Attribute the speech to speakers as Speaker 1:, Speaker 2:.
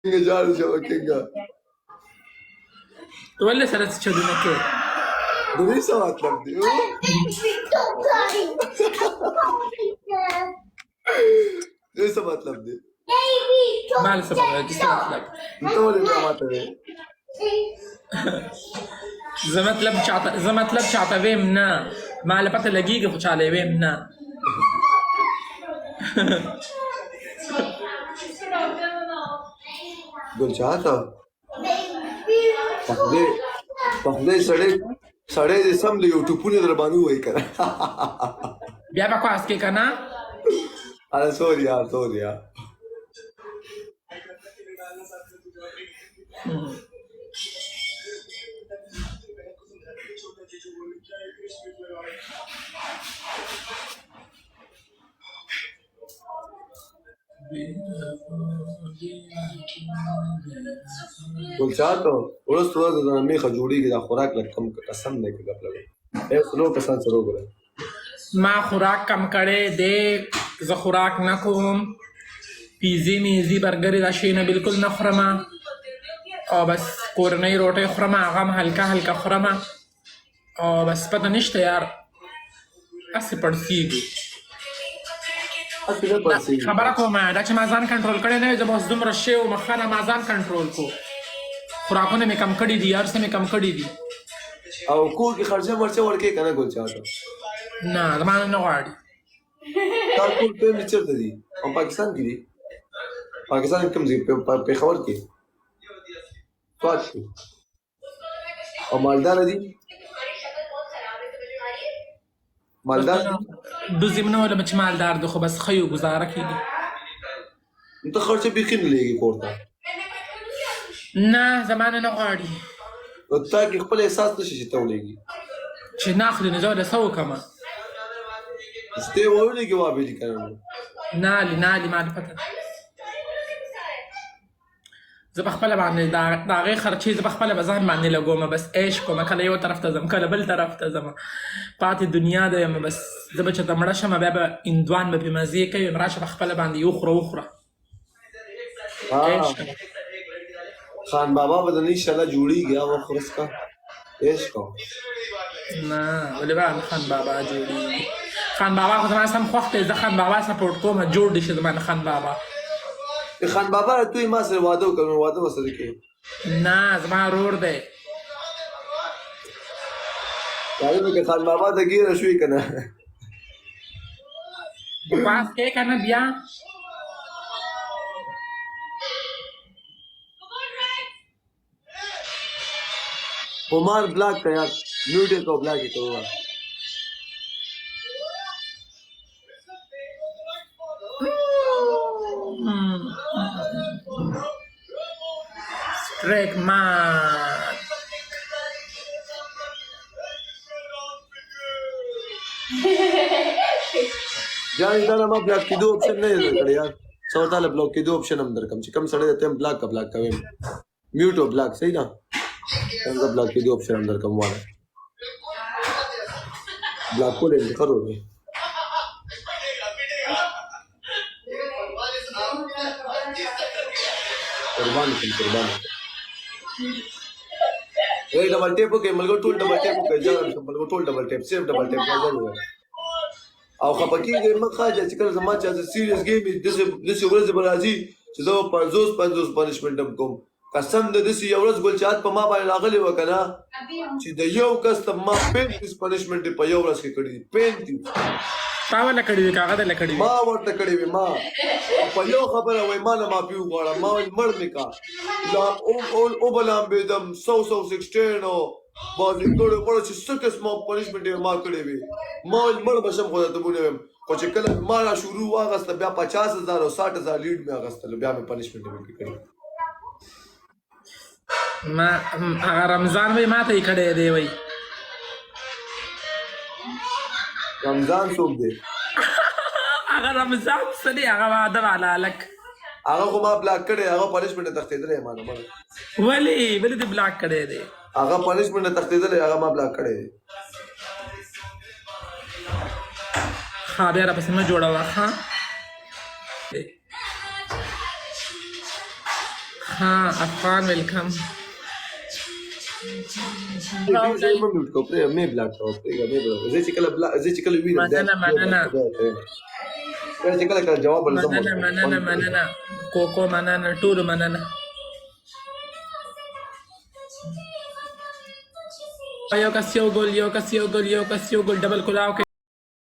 Speaker 1: جار شبكينga
Speaker 2: ولې سره څه چلونه کوي
Speaker 1: د دې څه مطلب دی دې څه مطلب دی
Speaker 2: مال څه مطلب څه مطلب
Speaker 1: ته ولې ما ماته
Speaker 2: زه مطلب چاته ویم نه مال پته لګیږي خو چاله ویم نه
Speaker 1: ګل چاته پخدې سړی دې سم دی یو ټوپونه در باندې وایي کنه
Speaker 2: بیا بکواس کې کنه
Speaker 1: اره سوري یار ګل چاته ورځ ورځ د میخه جوړیږي دا خوراک لږ کم قسم دی که ګپ لګوي سلو کسان سره وګوره
Speaker 2: ما خوراک کم کړی دی زه خوراک نه کوم پیزې میزې برګرې دا شی نه بلکل نه خورم او بس کورنۍ روټۍ خورم هغه هم هلکه خورم او بس پته نشته یار هسې پړسېږو خبره کومه دا چې ما ځان کنټرول کړی نه وي زه به اوس دومره شی وم ښه نه ما ځان کنټرول کو خوراکونه مې کم کړي دي هر څه مې کم کړي دي
Speaker 1: او کور کې خرچه ورچه ورکې که نه ګل چاته
Speaker 2: نه زما نه غواړي
Speaker 1: تا ټول پیمې چېرته دي او پاکستان کې دي پاکستان کې کوم ځای پېښور کې سوات کې او مالدار دي مالدار
Speaker 2: ډوزې م نه ولم چې مالدار دی خو بس ښه یو ګزاره کېږي
Speaker 1: نو ته خرچه بیخي نه لګي کور ته
Speaker 2: نه زما نه غواړي
Speaker 1: نو تا کې خپل احساس نشي چې ته ولګي
Speaker 2: چې نه اخلي نو زه له څه وکړمه
Speaker 1: ستې ولګي وابلي که نه
Speaker 2: نالي ما نه پته زه په خپله باندې د هغې خرچې زه په خپله به ځان باندې لګوم بس عیش کوم کله یو طرف ته ځم کله بل طرف ته ځم پاتې دنیا ده یم بس زه به چېرته مړه شم بیا به هندوان به پرې مزې کوي راشه په خپله باندې وخوره عیش کوه
Speaker 1: خان بابا به د نه انشاءالله جوړېږي هغه خرس کا عیش کوه
Speaker 2: نه ولې به خان بابا جوړېږي خان بابا خو زما سم خوښ دی زه خان بابا سپورټ کوم جوړ دي شي زما نه خان بابا
Speaker 1: خان بابا توی ما سره واده وکړ نو واده ورسره کوې
Speaker 2: نه زما ورور دی
Speaker 1: معلومه که خان بابا ته ګیره شوې که نه
Speaker 2: بکواس کوې که نه بیا
Speaker 1: عمر بلاک کا یار میوٹ ہے تو بلاک ہی کرو
Speaker 2: Strike man.
Speaker 1: جان دا ما بلاک کېدو اپشن نه دی کړی یار څو تعالی بلاک کېدو اپشن هم درکم چې کم سړی ته بلاک کا بلاک کوي میوټ او بلاک صحیح ده څنګه بلاک کېدو اپشن هم درکم واره بلاک کولې خرو دی قربان A double tape okay मलगो tool double tape okay जरा मलगो tool double tape safe double tape जरूर है او خپکیږي مخه چې کله زما چې سیریس گیم دسه ورځ برازي چې زه 50 پنشمنت کوم قسم د دسه یو ورځ ګل چات په ما باندې راغلی وکنه چې د یو کس ته ما 35 پنشمنت په یو ورځ کې کړی 35
Speaker 2: پاوله کړی وی کاغذ له کړی
Speaker 1: ما ورته کړی وی ما په یو خبره وای ما نه ما پیو غواړم ما مړ میکا لا او بلام بيدم 116 او باندې ګورو ورته چې څه ما پنشمنت ما کړی وی ما مړ بشم خو ته بونه خو چې کله ما را شروع واغسته بیا 50000 او 60000 لیډ می اغستل بیا مې پنشمنت مې کړی
Speaker 2: ما رمضان به ماته یې کړی دی وای
Speaker 1: رمضان څوک دی
Speaker 2: هغه رمضان څه دی هغه واده والا هلک
Speaker 1: هغه خو ما بلاک کړی هغه پنشمنټ تښتېدلی ما نه
Speaker 2: ولې دې بلاک کړی دی
Speaker 1: هغه پنشمنټ تښتېدلی هغه ما بلاک کړی دی
Speaker 2: ښه بیا راپسې مه جوړوه ښه ها افغان ویلکم
Speaker 1: زه یې میوټ کوم پرې مې بلاک کوم زه چې کله وینم چې کله جواب ولزم
Speaker 2: مننه کوکو مننه ټول مننه یو کس یو ګل ډبل کلاو